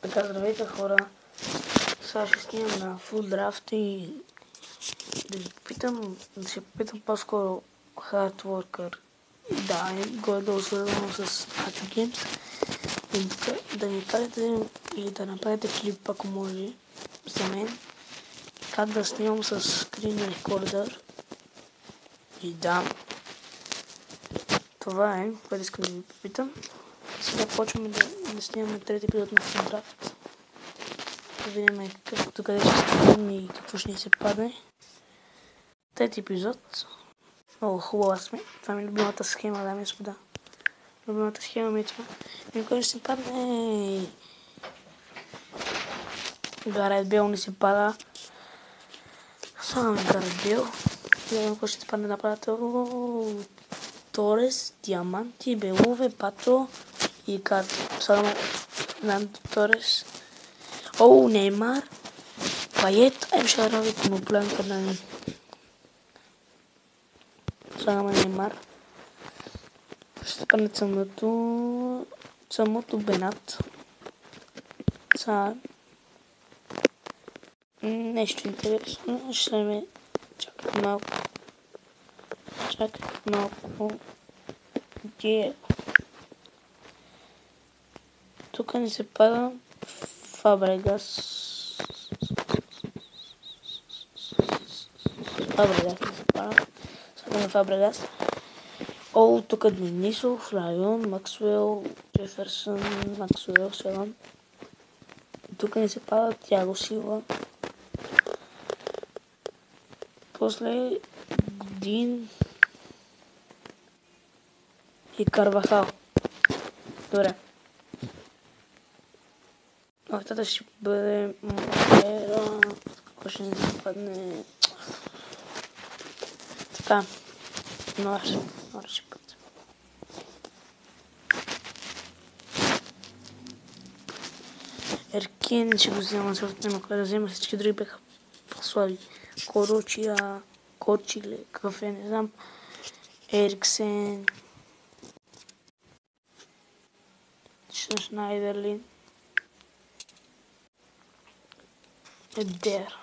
Така, здравейте хора. Сега ще снимам на Full Draft и да се попитам по-скоро Hardworker. Да, горе-долу свързано с Happy Games. Да ми кажете и да направите клип, ако може, за мен. Как да снимам с Screen Recorder. И да, това е, което искам да ви попитам. Сега почваме да снимаме трети епизод на Full Draft. Да видим къде ще стигнем и какво ще ни се падне. Трети епизод. Много хубава сме. Това ми е любимата схема, дами и господа. Любимата схема ми е това. Никой ще се падне. Гарет Бел не се пада. Само ми Гарет Бел. Никой ще се падне нападател. Торес, Диаманти, Белове, Пато и Карто. Само Фернандо Торес. Оу, Неймар. Пает. Ем Шарави, Коноплен, Фернандо. Слагаме Неймар. Ще падне самото Бенат. Сега нещо интересно. Ще слагаме чакай малко. Диего. Тук ни се пада Фабрегас. Слагаме Фабрегас. Оу, тук Денисов, Район, Максуел, Джеферсън, Максуел, Селан. Тук ни се пада Тиаго Силва. После Дин и Карвахал. Добре. Офтата ще бъде Морера. Какво ще ни се падне? Така. Нора ще бъде. Еркин ще го взема, защото няма кой да взема. Всички други бяха послаби. Корочия, Корчиле, какъв е, не знам. Ериксен. Шнайдерлин. Едер.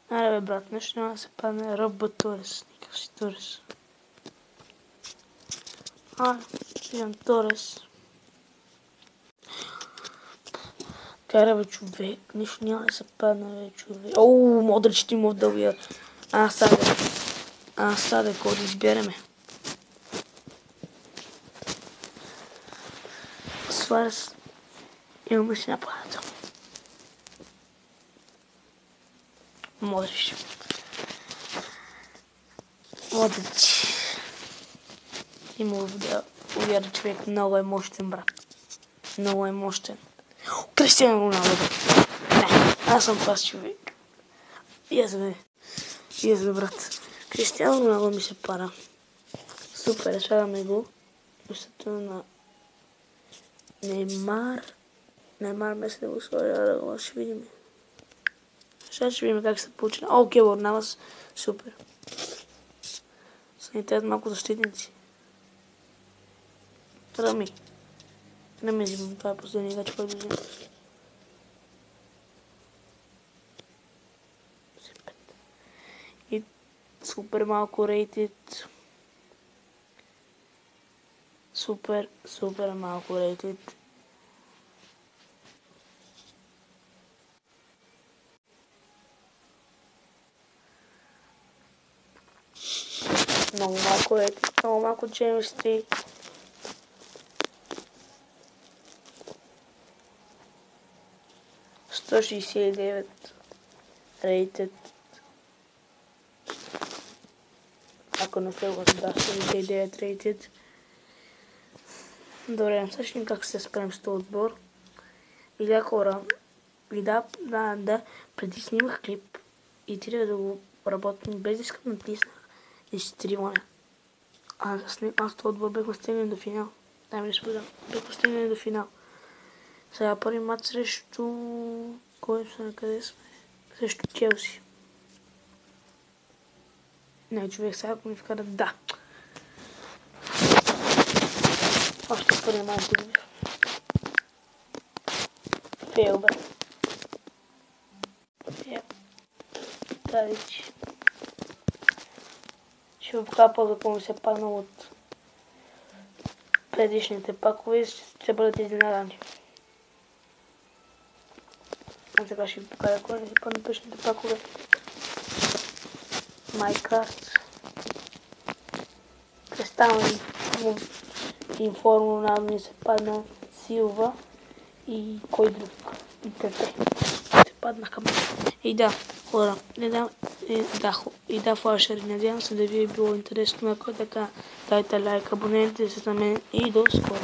Аре бе, брат, нещо няма да се падне. Ръба Торес. Никакъв си Торес. Виждам Торес. Кара бе, човек. Нищо няма да се падне, бе, човек. Оу, Модрич ти му в дългия. Саде, кой да избереме. Суарес. Имаме си нападател. Модрич. И му да уверя, човек много е мощен, брат. Много е мощен. Кристиано Роналдо. Не, аз съм пас човек. Yes, бе, брат. Кристиано Роналдо ми се пара. Супер, слагаме го. Остато на Неймар. Неймар ме се да го сложа, ще видим. Сега ще видим как се получи. Келор Навас. Супер. Са ни трябват малко защитници. Рами взимам. Това е последния играч, който взимам. И супер малко рейтед. Супер малко рейтед. Много малко рейтед. Много малко Джеймс 3. $169 рейтед. Ако не се го да, 169 рейтед. Добре, сега ще как се справим с този отбор. Видя хора. Да, преди снимах клип и трябва да го работим без да искам натиснах изтриване. Аз този отбор бяхме стигнали до финал. Дай ми да споделям. Бяхме стигнали до финал. Сега първи матч срещу... къде сме? Срещу Челси. Не, човек, сега ако ми вкара да. Още първи матч да фейл, бе. Тарич. Ще ви покажа по-закон се падна от предишните пакове и ще бъдат изненадани. А сега ще ви покажа кой не си падна предишните пакове. Minecraft. Кристален информо нам ни се падна Силва и кой друг. И Пепе. Се паднаха. И да, хора, флашери, надявам се да ви е било интересно, ако така, дайте лайк, абонирайте се за мен и до скоро.